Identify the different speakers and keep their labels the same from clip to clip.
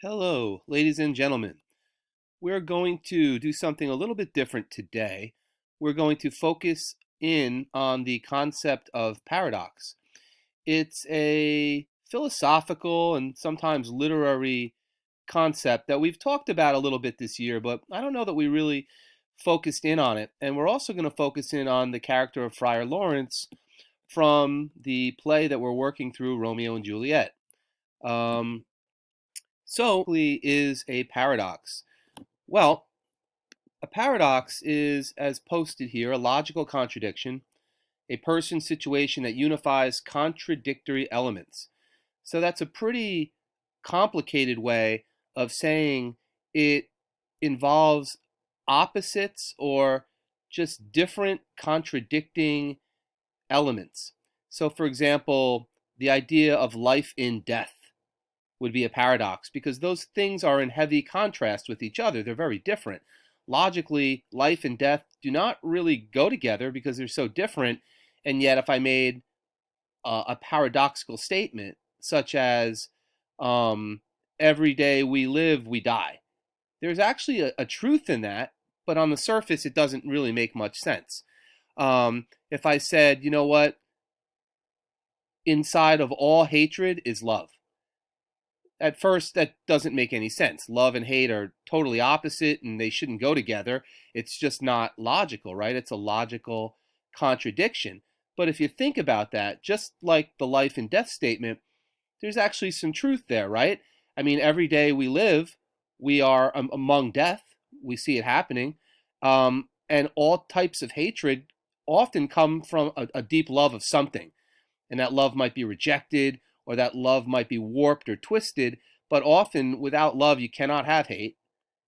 Speaker 1: Hello, ladies and gentlemen. We're going to do something a little bit different today. We're going to focus in on the concept of paradox. It's a philosophical and sometimes literary concept that we've talked about a little bit this year, but I don't know that we really focused in on it. And we're also going to focus in on the character of Friar Lawrence from the play that we're working through, Romeo and Juliet. Um, so, is a paradox. Well, a paradox is, as posted here, a logical contradiction, a person situation that unifies contradictory elements. So that's a pretty complicated way of saying it involves opposites or just different contradicting elements. So, for example, the idea of life in death would be a paradox because those things are in heavy contrast with each other. They're very different. Logically, life and death do not really go together because they're so different. And yet, if I made a paradoxical statement, such as every day we live, we die, there's actually a truth in that, but on the surface, it doesn't really make much sense. If I said, you know what, inside of all hatred is love, at first that doesn't make any sense. Love and hate are totally opposite and they shouldn't go together. It's just not logical, right? It's a logical contradiction. But if you think about that, just like the life and death statement, there's actually some truth there, right? I mean, every day we live, we are among death. We see it happening. And all types of hatred often come from a deep love of something. And that love might be rejected, or that love might be warped or twisted, but often without love you cannot have hate,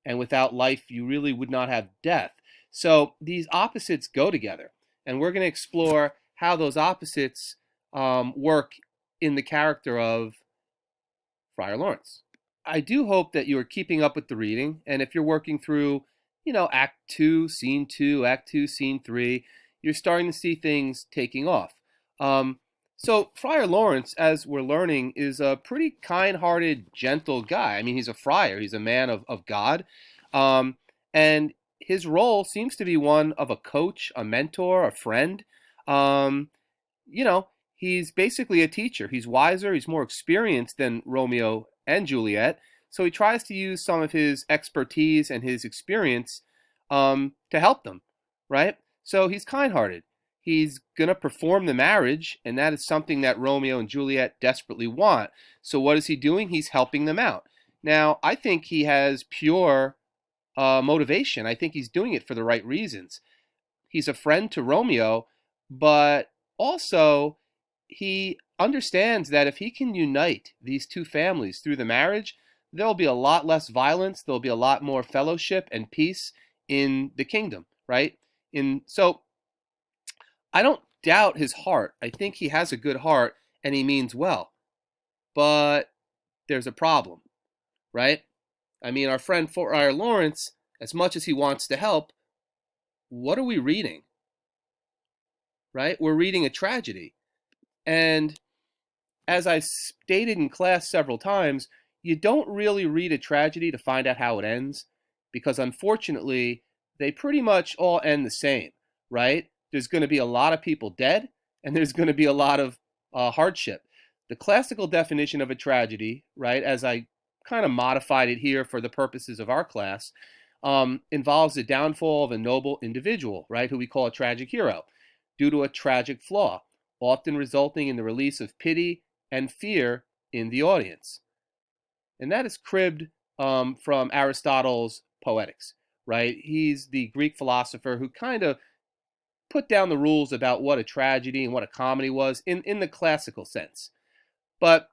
Speaker 1: and without life you really would not have death. So these opposites go together, and we're going to explore how those opposites work in the character of Friar Lawrence. I do hope that you're keeping up with the reading, and if you're working through, Act 2, Scene 2, Act 2, Scene 3, you're starting to see things taking off. Um, so Friar Lawrence, as we're learning, is a pretty kind-hearted, gentle guy. I mean, he's a friar. He's a man of God. Um, and his role seems to be one of a coach, a mentor, a friend. Um, he's basically a teacher. He's wiser. He's more experienced than Romeo and Juliet. So he tries to use some of his expertise and his experience to help them, right? So he's kind-hearted. He's going to perform the marriage, and that is something that Romeo and Juliet desperately want. So what is he doing? He's helping them out. Now, I think he has pure motivation. I think he's doing it for the right reasons. He's a friend to Romeo, but also he understands that if he can unite these two families through the marriage, there'll be a lot less violence, there'll be a lot more fellowship and peace in the kingdom, right? So I don't doubt his heart. I think he has a good heart and he means well. But there's a problem, right? I mean, our friend Friar Lawrence, as much as he wants to help, what are we reading? Right? We're reading a tragedy. And as I stated in class several times, you don't really read a tragedy to find out how it ends, because unfortunately, they pretty much all end the same, right? There's going to be a lot of people dead, and there's going to be a lot of hardship. The classical definition of a tragedy, right, as I kind of modified it here for the purposes of our class, involves the downfall of a noble individual, right, who we call a tragic hero, due to a tragic flaw, often resulting in the release of pity and fear in the audience. And that is cribbed from Aristotle's Poetics, right? He's the Greek philosopher who kind of put down the rules about what a tragedy and what a comedy was in the classical sense. But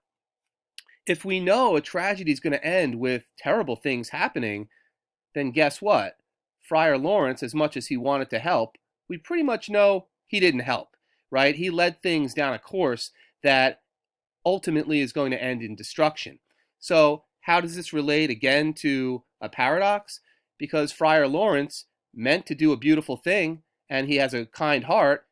Speaker 1: if we know a tragedy is going to end with terrible things happening, then guess what? Friar Lawrence, as much as he wanted to help, we pretty much know he didn't help, right? He led things down a course that ultimately is going to end in destruction. So how does this relate again to a paradox? Because Friar Lawrence meant to do a beautiful thing, and he has a kind heart,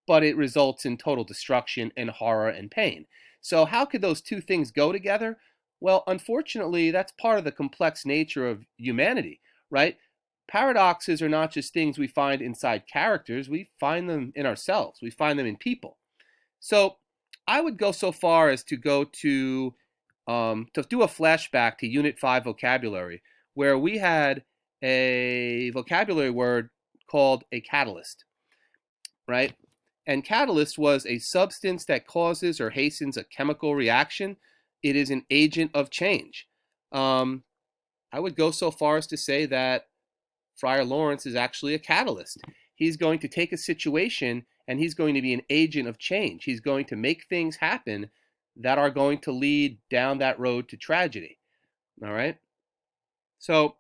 Speaker 1: but it results in total destruction and horror and pain. So how could those two things go together? Well, unfortunately, that's part of the complex nature of humanity, right? Paradoxes are not just things we find inside characters, we find them in ourselves, we find them in people. So I would go so far as to go to do a flashback to Unit 5 vocabulary, where we had a vocabulary word called a catalyst, right? And catalyst was a substance that causes or hastens a chemical reaction. It is an agent of change. Um, I would go so far as to say that Friar Lawrence is actually a catalyst. He's going to take a situation and he's going to be an agent of change. He's going to make things happen that are going to lead down that road to tragedy. All right? So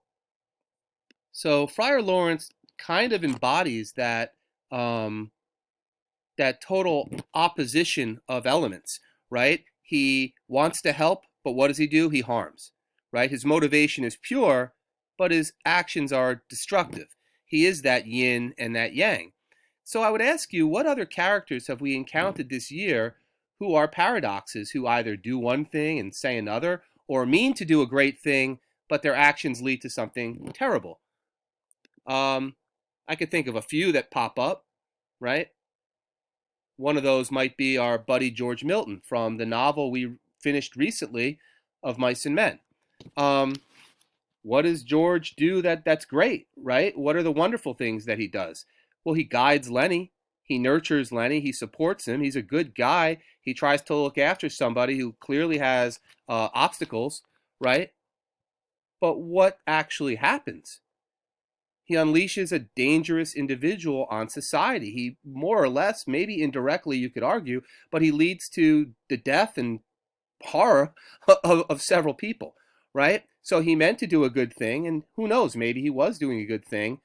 Speaker 1: Friar Lawrence kind of embodies um, that total opposition of elements, right? He wants to help, but what does he do? He harms, right? His motivation is pure, but his actions are destructive. He is that yin and that yang. So I would ask you, what other characters have we encountered this year who are paradoxes, who either do one thing and say another, or mean to do a great thing, but their actions lead to something terrible? Um, I could think of a few that pop up, right? One of those might be our buddy George Milton from the novel we finished recently of Mice and Men. Um, what does George do that's great, right? What are the wonderful things that he does? Well, he guides Lenny. He nurtures Lenny. He supports him. He's a good guy. He tries to look after somebody who clearly has obstacles, right? But what actually happens? He unleashes a dangerous individual on society. He more or less, maybe indirectly, you could argue, but he leads to the death and horror of several people, right? So he meant to do a good thing, and who knows, maybe he was doing a good thing,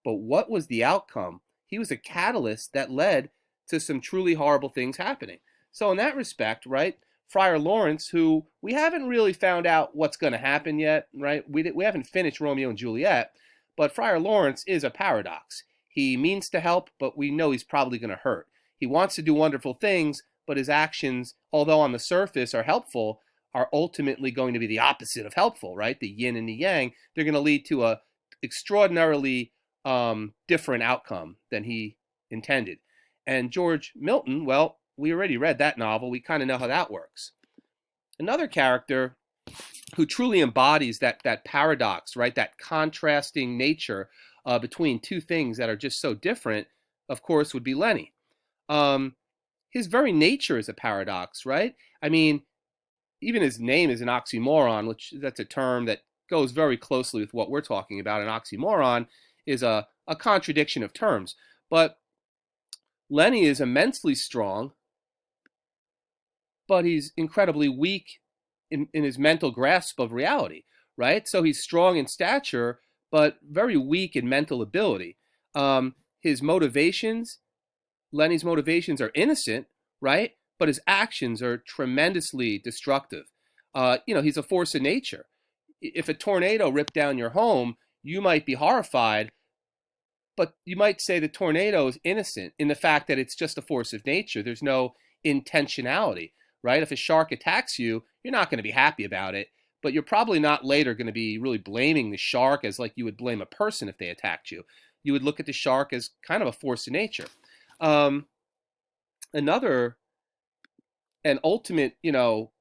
Speaker 1: but what was the outcome? He was a catalyst that led to some truly horrible things happening. So in that respect, right, Friar Lawrence, who we haven't really found out what's going to happen yet, right? We haven't finished Romeo and Juliet, but Friar Lawrence is a paradox. He means to help, but we know he's probably going to hurt. He wants to do wonderful things, but his actions, although on the surface are helpful, are ultimately going to be the opposite of helpful, right? The yin and the yang. They're going to lead to a extraordinarily different outcome than he intended. And George Milton, well, we already read that novel. We kind of know how that works. Another character who truly embodies that paradox, right? That contrasting nature between two things that are just so different, of course, would be Lenny. His very nature is a paradox, right? I mean, even his name is an oxymoron, which that's a term that goes very closely with what we're talking about. An oxymoron is a contradiction of terms. But Lenny is immensely strong, but he's incredibly weak in his mental grasp of reality, right? So he's strong in stature, but very weak in mental ability. His motivations, Lenny's motivations are innocent, right? But his actions are tremendously destructive. He's a force of nature. If a tornado ripped down your home, you might be horrified, but you might say the tornado is innocent in the fact that it's just a force of nature. There's no intentionality, right? If a shark attacks you, you're not going to be happy about it, but you're probably not later going to be really blaming the shark as like you would blame a person if they attacked you. You would look at the shark as kind of a force of nature. Another, an ultimate,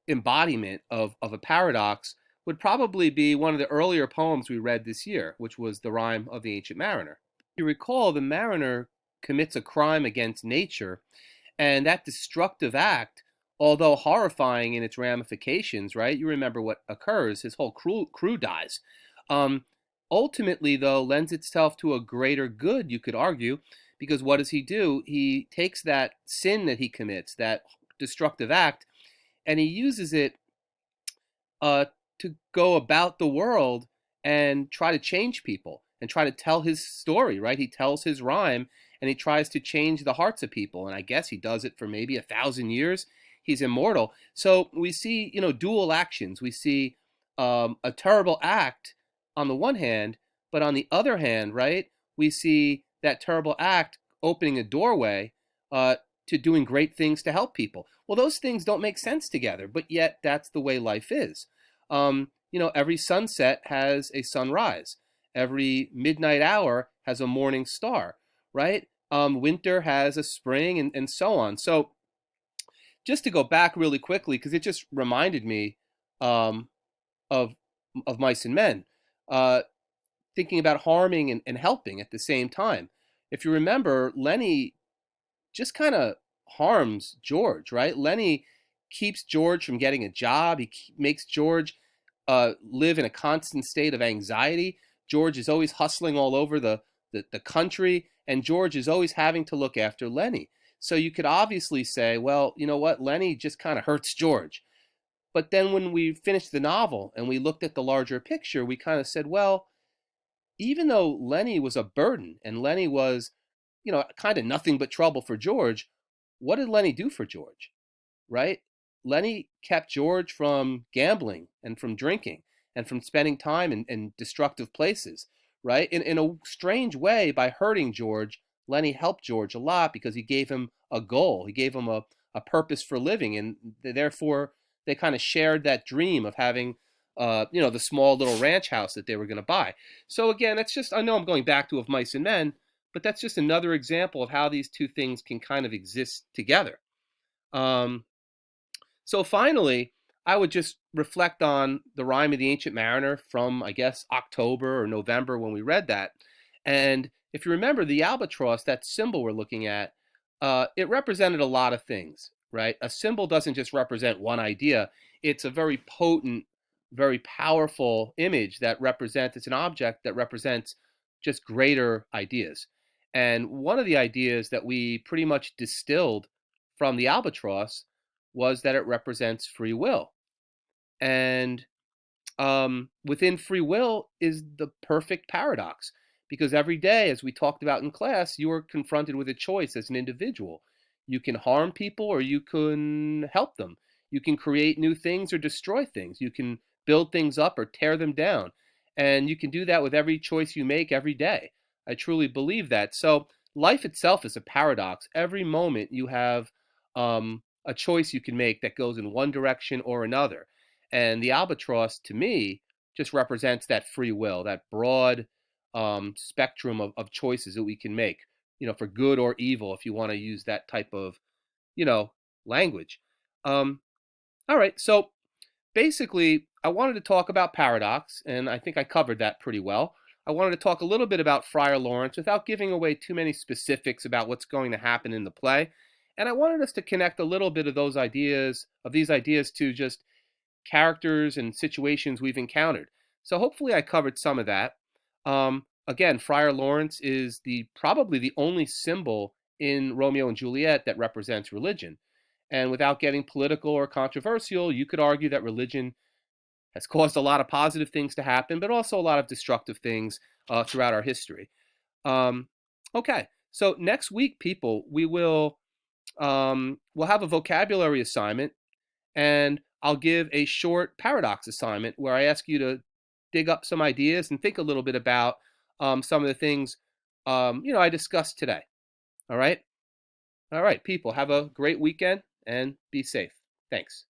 Speaker 1: embodiment of a paradox would probably be one of the earlier poems we read this year, which was The Rime of the Ancient Mariner. You recall the mariner commits a crime against nature, and that destructive act, although horrifying in its ramifications, right? You remember what occurs, his whole crew dies. Um, Ultimately, though, lends itself to a greater good, you could argue, because what does he do? He takes that sin that he commits, that destructive act, and he uses it to go about the world and try to change people and try to tell his story, right? He tells his rhyme and he tries to change the hearts of people. And I guess he does it for maybe 1,000 years. He's immortal. So we see, dual actions. We see a terrible act on the one hand, but on the other hand, right, we see that terrible act opening a doorway to doing great things to help people. Well, those things don't make sense together, but yet that's the way life is. Every sunset has a sunrise. Every midnight hour has a morning star, right? Winter has a spring, and so on. So just to go back really quickly, because it just reminded me um, of Mice and Men, uh, thinking about harming and helping at the same time. If you remember, Lenny just kind of harms George, right? Lenny keeps George from getting a job. He makes George live in a constant state of anxiety. George is always hustling all over the country, and George is always having to look after Lenny. So you could obviously say, well, you know what? Lenny just kind of hurts George. But then when we finished the novel and we looked at the larger picture, we kind of said, well, even though Lenny was a burden and Lenny was, kind of nothing but trouble for George, what did Lenny do for George? Right? Lenny kept George from gambling and from drinking and from spending time in destructive places, right? In a strange way, by hurting George, Lenny helped George a lot because he gave him a goal. He gave him a purpose for living. And therefore, they kind of shared that dream of having, the small little ranch house that they were going to buy. So again, that's just, I know I'm going back to Of Mice and Men, but that's just another example of how these two things can kind of exist together. Um, so finally, I would just reflect on the Rime of the Ancient Mariner from, I guess, October or November when we read that. And if you remember, the albatross, that symbol we're looking at, it represented a lot of things, right? A symbol doesn't just represent one idea. It's a very potent, very powerful image that represents, it's an object that represents just greater ideas. And one of the ideas that we pretty much distilled from the albatross was that it represents free will. And within free will is the perfect paradox, because every day, as we talked about in class, you are confronted with a choice as an individual. You can harm people or you can help them. You can create new things or destroy things. You can build things up or tear them down. And you can do that with every choice you make every day. I truly believe that. So life itself is a paradox. Every moment you have a choice you can make that goes in one direction or another. And the albatross, to me, just represents that free will, that broad spectrum of choices that we can make, for good or evil, if you want to use that type of, language. Um, all right, so basically, I wanted to talk about paradox, and I think I covered that pretty well. I wanted to talk a little bit about Friar Lawrence without giving away too many specifics about what's going to happen in the play. And I wanted us to connect a little bit of these ideas to just characters and situations we've encountered. So hopefully I covered some of that. Again, Friar Lawrence is probably the only symbol in Romeo and Juliet that represents religion. And without getting political or controversial, you could argue that religion has caused a lot of positive things to happen, but also a lot of destructive things throughout our history. Um, okay, so next week, people, we'll have a vocabulary assignment, and I'll give a short paradox assignment where I ask you to dig up some ideas and think a little bit about some of the things I discussed today. All right, people, have a great weekend and be safe. Thanks.